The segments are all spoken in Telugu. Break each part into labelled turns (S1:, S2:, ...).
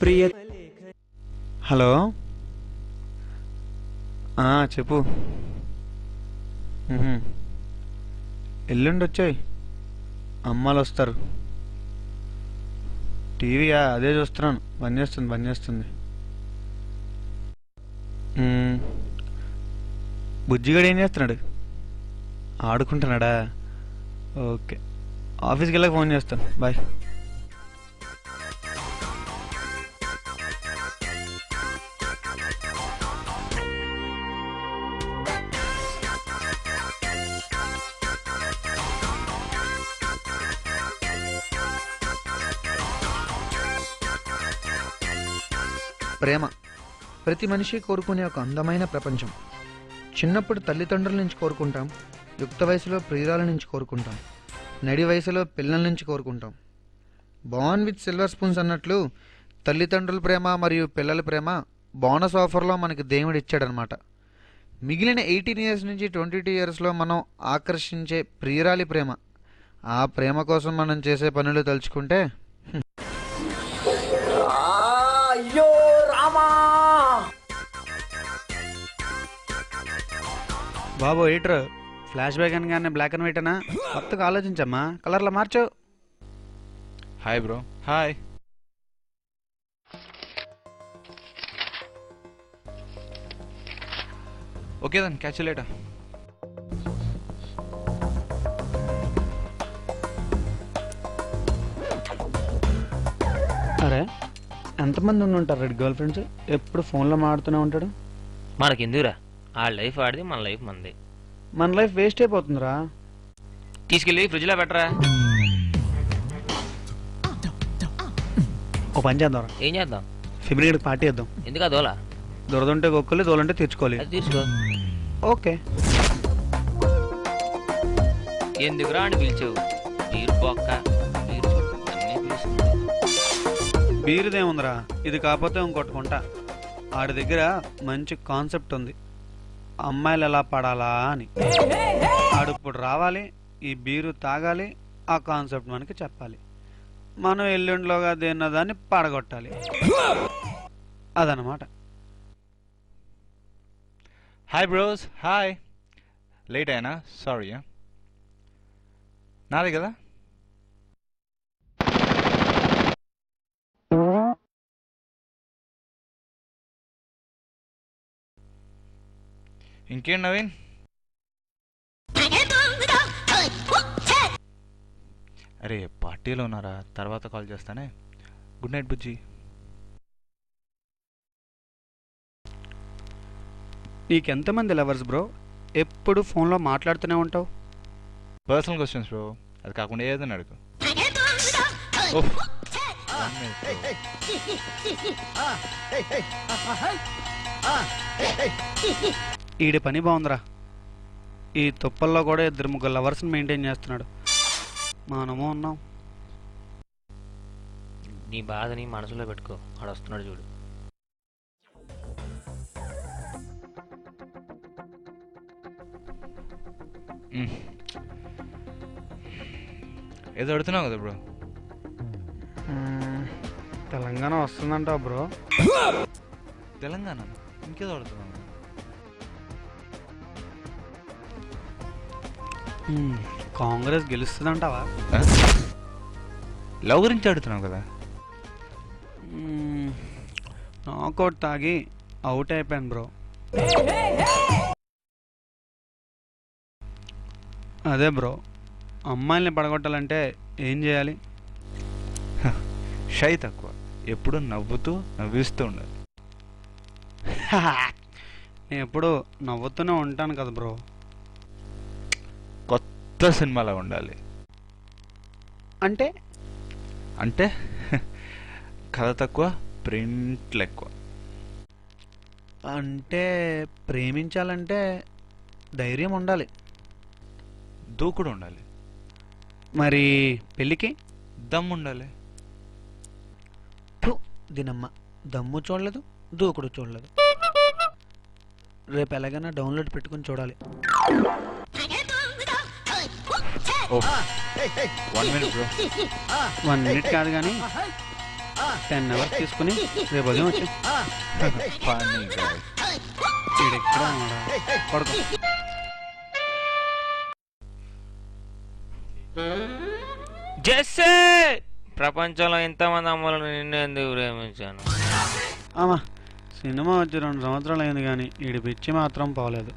S1: ప్రియ హలో చెప్పు. ఎల్లుండి వచ్చాయి, అమ్మాలు వస్తారు. టీవీయా? అదే చూస్తున్నాను. బంద్ చేస్తుంది. బుజ్జిగాడు ఏం చేస్తున్నాడు? ఆడుకుంటున్నాడా? ఓకే, ఆఫీస్కి వెళ్ళాక ఫోన్ చేస్తాను. బాయ్.
S2: ప్రేమ ప్రతి మనిషి కోరుకునే ఒక అందమైన ప్రపంచం. చిన్నప్పుడు తల్లిదండ్రుల నుంచి కోరుకుంటాం, యుక్త వయసులో ప్రియురాల నుంచి కోరుకుంటాం, నడి వయసులో పిల్లల నుంచి కోరుకుంటాం. బాన్ విత్ సిల్వర్ స్పూన్స్ అన్నట్లు తల్లిదండ్రుల ప్రేమ మరియు పిల్లల ప్రేమ బోనస్ ఆఫర్లో మనకి దేవుడు ఇచ్చాడనమాట. మిగిలిన 18 ఇయర్స్ నుంచి 22 ఇయర్స్లో మనం ఆకర్షించే ప్రియురాలి ప్రేమ. ఆ ప్రేమ కోసం మనం చేసే పనులు తలుచుకుంటే
S1: బాబు ఎయిటర్, ఫ్లాష్ బ్యాక్ అనగానే బ్లాక్ అండ్ వైట్ అనా? కొత్తగా ఆలోచించమ్మా, కలర్లో మార్చు.
S3: Hi bro. Hi. Okay then, catch you later.
S1: అరే, ఎంతమంది ఉంటారు రెడ్ గర్ల్ ఫ్రెండ్స్? ఎప్పుడు ఫోన్లో మాడుతూనే ఉంటాడు.
S4: మనకెందుకురా, ఆ లైఫ్ ఆడిది, మన లైఫ్ మనది.
S1: మన లైఫ్ వేస్ట్ అయిపోతుందిరా.
S4: తీసుకెళ్ళి ఫ్రిడ్జ్లో పెట్టరా.
S1: ఓ పని చేద్దాం.
S4: ఏం చేద్దాం?
S1: ఫిబ్రవరికి పార్టీ చేద్దాం.
S4: ఎందుకు ఆ దోల?
S1: దొరదుంటే గొక్కలు, దోలంటే తెచ్చుకోవాలి.
S4: అది తీసుకో.
S1: ఓకే.
S4: ఎందుకురా అని పిలిచావు? బీరు బొక్క, బీరు అన్నీ పిలుస్తుంది.
S1: బీరుదేముందిరా, ఇది కాకపోతే ఇంకొట్టుకుంటా. ఆడి దగ్గర మంచి కాన్సెప్ట్ ఉంది, అమ్మాయిలు ఎలా పడాలా అని. ఆడు ఇప్పుడు రావాలి, ఈ బీరు తాగాలి, ఆ కాన్సెప్ట్ మనకి చెప్పాలి. మనం ఎల్లుండిలోగా దేన్నదాన్ని పడగొట్టాలి. అదనమాట.
S3: Hi bros. హాయ్. లేట్ అయినా సారీ. నాదే కదా. ఇంకేం నవీన్? అరే పార్టీలో ఉన్నారా? తర్వాత కాల్ చేస్తానే. గుడ్ నైట్ బుజ్జి.
S1: నీకెంతమంది లవర్స్ బ్రో? ఎప్పుడు ఫోన్లో మాట్లాడుతూనే ఉంటావు.
S3: పర్సనల్ క్వశ్చన్స్ బ్రో, అది కాకుండా ఏదైనా అడుగు.
S1: ఈడి పని బాగుందిరా. ఈ తుప్పల్లో కూడా 2-3 లవర్స్ని మెయింటైన్ చేస్తున్నాడు. మనము ఉన్నాం.
S4: నీ బాధని మనసులో పెట్టుకో, ఆడు వస్తున్నాడు చూడు.
S3: ఏదో అడుగుతున్నావు కదా బ్రో.
S1: తెలంగాణ వస్తుందంటావు బ్రో?
S3: తెలంగాణ ఇంకేదో అడుగుతున్నావు.
S1: కాంగ్రెస్ గెలుస్తుందంటావా?
S3: లవ్ గురించి అడుగుతున్నావు కదా.
S1: నాకౌట్ తాగి అవుట్ అయిపోయాను బ్రో. అదే బ్రో, అమ్మాయిల్ని పడగొట్టాలంటే ఏం చేయాలి?
S3: షై తక్కువ, ఎప్పుడు నవ్వుతూ నవ్విస్తూ ఉండాలి.
S1: నేను ఎప్పుడు నవ్వుతూనే ఉంటాను కదా బ్రో.
S3: కొత్త సినిమాలా ఉండాలి.
S1: అంటే
S3: అంటే కథ తక్కువ, ప్రింట్లు ఎక్కువ.
S1: అంటే ప్రేమించాలంటే ధైర్యం ఉండాలి,
S3: దూకుడు ఉండాలి.
S1: మరి పెళ్ళికి
S3: దమ్ము ఉండాలి.
S1: దీనమ్మ, దమ్ము చూడలేదు, దూకుడు చూడలేదు. రేపు ఎలాగైనా డౌన్లోడ్ పెట్టుకుని చూడాలి.
S3: 1 minute బ్రో.
S1: 1 minute కాదు కానీ 10 అవర్స్ తీసుకుని రేపు ఉదయం వచ్చి
S3: ఫన్నీ గాయ్.
S1: ఎక్కడ పడుకో.
S4: జెస్సే ప్రపంచంలో ఇంతమంది అమ్మలను నిన్ను ఎందుకు ప్రేమించాను?
S1: అమ్మా సినిమా వచ్చి 2 సంవత్సరాలు అయింది కానీ ఈడి పిచ్చి మాత్రం పోలేదు.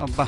S1: అబ్బా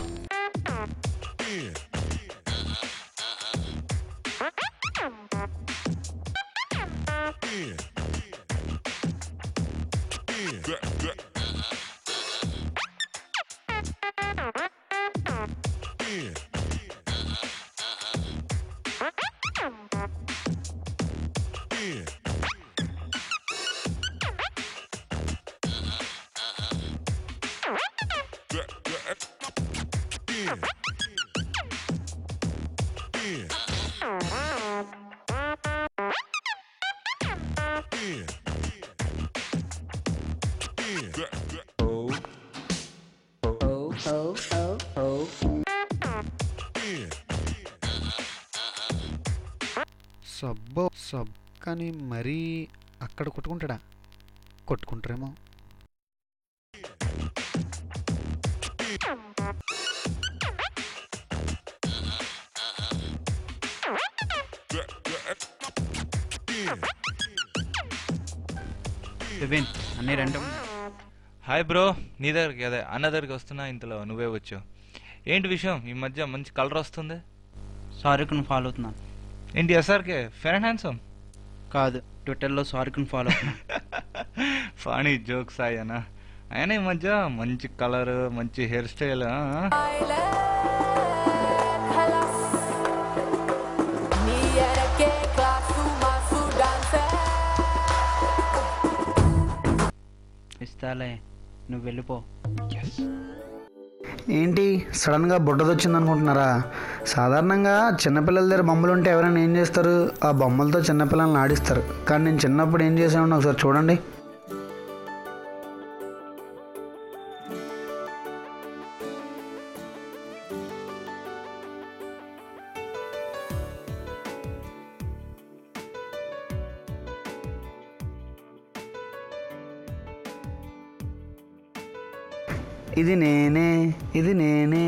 S1: సబ్ కానీ మరీ అక్కడ కొట్టుకుంటాడా? కొట్టుకుంటారేమో. అన్నీ రెండు.
S3: హాయ్ బ్రో, నీ దగ్గరికి అదే అన్న దగ్గరికి వస్తున్నా, ఇంతలో నువ్వే వచ్చావు. ఏంటి విషయం? ఈ మధ్య మంచి కలర్ వస్తుంది.
S5: సారికుని ఫాలో అవుతున్నాను.
S3: ఏంటి ఎస్ఆర్కే ఫెయిర్ అండ్ హ్యాండ్సమ్?
S5: కాదు, ట్విట్టర్లో సారికుని ఫాలో అవుతున్నాను.
S3: ఫనీ జోక్స్ ఆయన. ఆయన ఈ మధ్య మంచి కలర్, మంచి హెయిర్ స్టైల్.
S5: ఇస్తాలే, నువ్వు వెళ్ళిపో.
S2: ఏంటి సడన్గా బుడ్డదొచ్చింది అనుకుంటున్నారా? సాధారణంగా చిన్నపిల్లల దగ్గర బొమ్మలు ఉంటే ఎవరైనా ఏం చేస్తారు? ఆ బొమ్మలతో చిన్నపిల్లల్ని ఆడిస్తారు. కానీ నేను చిన్నప్పుడు ఏం చేసాను ఒకసారి చూడండి. ఇది నేనే, ఇది నేనే.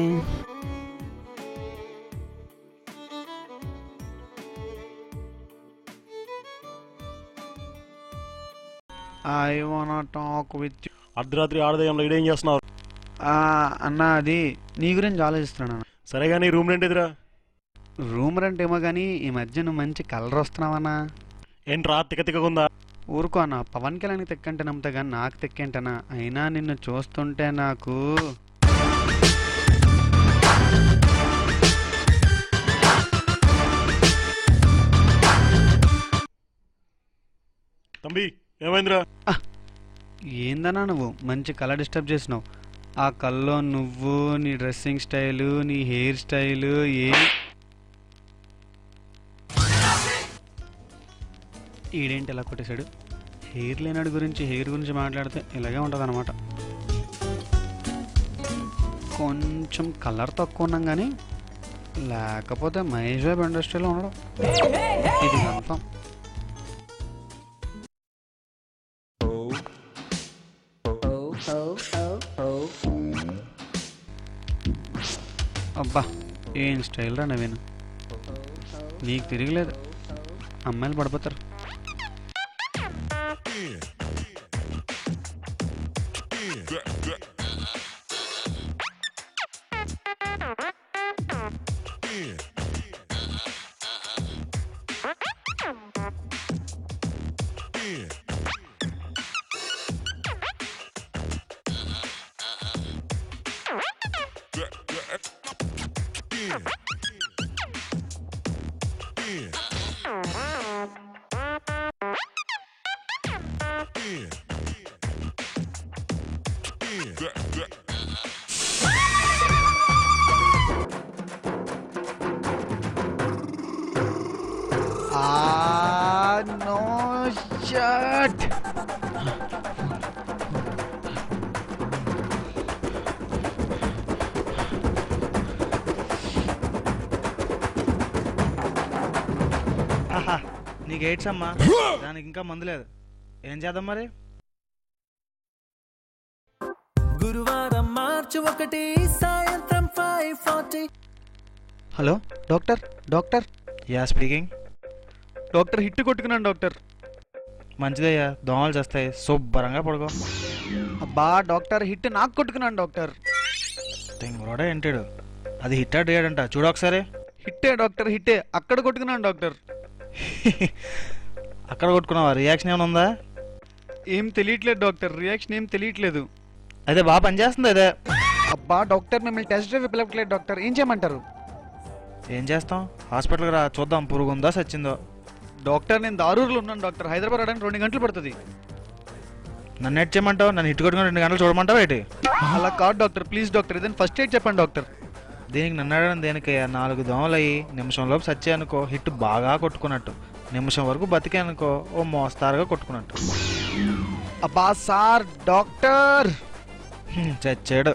S1: I want talk with you.
S6: అర్ధరాత్రి ఆడదయంలో ఇడేం చేస్తున్నావు?
S1: అన్న అది నీ గురించి ఆలోచిస్తున్నాను.
S6: సరే కానీ రూమ్ రెంట్ ఎదురా?
S1: రూమ్ రెంట్ ఏమో కానీ ఈ మధ్య నువ్వు మంచి కలర్ వస్తున్నావన్నా.
S6: ఏంట్రా తిక్కగా?
S1: ఊరుకో అన్న, పవన్ కళ్యాణ్కి తెక్కంటే నమ్ముతా కానీ నాకు తెక్కేంటనా? అయినా నిన్ను చూస్తుంటే నాకు
S6: తంబి ఏమైందిరా?
S1: ఏందన్నా నువ్వు మంచి కలర్ డిస్టర్బ్ చేసినావు. ఆ కల్లో నువ్వు, నీ డ్రెస్సింగ్ స్టైలు, నీ హెయిర్ స్టైలు ఈడేంటి ఇలా కొట్టేశాడు? హెయిర్ లేనాడు గురించి హెయిర్ గురించి మాట్లాడితే ఇలాగే ఉంటుంది అనమాట. కొంచెం కలర్ తక్కువ ఉన్నాం కానీ లేకపోతే మహేష్ బాబు ఇండస్ట్రీలో ఉండడం ఇది కన్ఫామ్. అబ్బా ఏం స్టైల్ రా నవీన్. నీకు తిరగలేదు, అమ్మాయిలు పడిపోతారు.
S2: No shut.
S5: ఆహా, నీకు ఎయిడ్స్ అమ్మా, దానికి ఇంకా మందు లేదు. ఏం చేద్దాం మరి?
S7: గురువారం మార్చి 1 సాయంత్రం 5:40.
S2: Hello doctor, doctor.
S5: Yeah speaking.
S1: Doctor HIT కొట్టుకున్నాను డాక్టర్.
S5: మంచిదయ్యా, దోమలు చేస్తాయి, శుభ్రంగా పడుకో.
S1: అబ్బా డాక్టర్ హిట్ నాకు కొట్టుకున్నాను డాక్టర్.
S5: తెంగురోడా ఏంటాడు, అది హిట్ అడిగాడంట, చూడు ఒకసారి.
S1: హిట్టే డాక్టర్ హిట్టే, అక్కడ కొట్టుకున్నాను డాక్టర్.
S5: అక్కడ కొట్టుకున్నావా? రియాక్షన్ ఏమైనా ఉందా?
S1: ఏం తెలియట్లేదు డాక్టర్, రియాక్షన్ ఏం తెలియట్లేదు.
S5: అదే బాగా పనిచేస్తుంది అదే.
S1: అబ్బా డాక్టర్ మిమ్మల్ని టెస్ట్ డ్రైవ్ పిలవట్లేదు డాక్టర్, ఏం చేయమంటారు?
S5: ఏం చేస్తాం, హాస్పిటల్కి రా, చూద్దాం పురుగు ఉందా సచ్చిందో.
S1: డాక్టర్ నేను దారూరులో ఉన్నాను డాక్టర్, హైదరాబాద్ రావడానికి 2 గంటలు పడుతుంది.
S5: నన్ను ఎడ్ చేయమంటావు? నన్ను హిట్ కొట్టుకుని 2 గంటలు చూడమంటావు ఏంటి?
S1: అలా కాదు డాక్టర్, ప్లీజ్ డాక్టర్, ఏదైనా ఫస్ట్ ఎయిడ్ చెప్పండి డాక్టర్.
S5: దీనికి నన్ను అడగడం దేనికయ్యా? 4 దోమలు అయ్యి నిమిషంలోపు సచ్చే అనుకో, హిట్ బాగా కొట్టుకున్నట్టు. నిమిషం వరకు బతికే అనుకో, ఓ మోస్తారుగా కొట్టుకున్నట్టు.
S1: అబ్బా సార్ డాక్టర్.
S5: చచ్చాడు.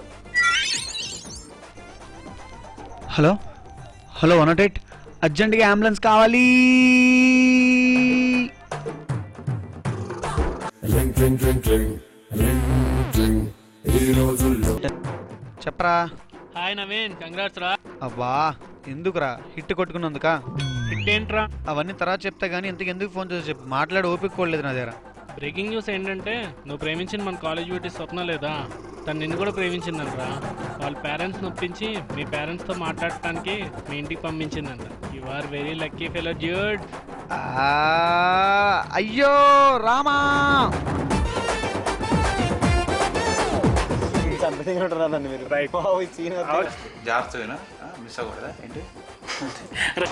S1: హలో హలో 108, అర్జెంట్గా అంబులెన్స్ కావాలి. చెప్పరా.
S8: హాయ్ నవీన్, కంగ్రాట్స్ రా.
S1: అబ్బా ఎందుకురా, హిట్ కొట్టుకున్నందుకా?
S8: హిట్ ఏంట్రా?
S1: అవన్నీ తర్వాత చెప్తా గానీ ఎందుకు ఫోన్ చేసి చెప్పు, మాట్లాడి ఓపిక కూడలేదు నా దగ్గర.
S8: బ్రేకింగ్ న్యూస్ ఏంటంటే నువ్వు ప్రేమించిన మన కాలేజ్ బ్యూటీ స్వప్న లేదా, తను నిన్ను కూడా ప్రేమించిందంటరా. వాళ్ళ పేరెంట్స్ నొప్పించి మీ పేరెంట్స్తో మాట్లాడటానికి మీ ఇంటికి పంపించిందంట. You are very lucky fellow dude.
S1: అయ్యో రామా.
S3: జాగ్రత్తగా మిస్ అవ్వకూడదా ఏంటి?
S2: అరే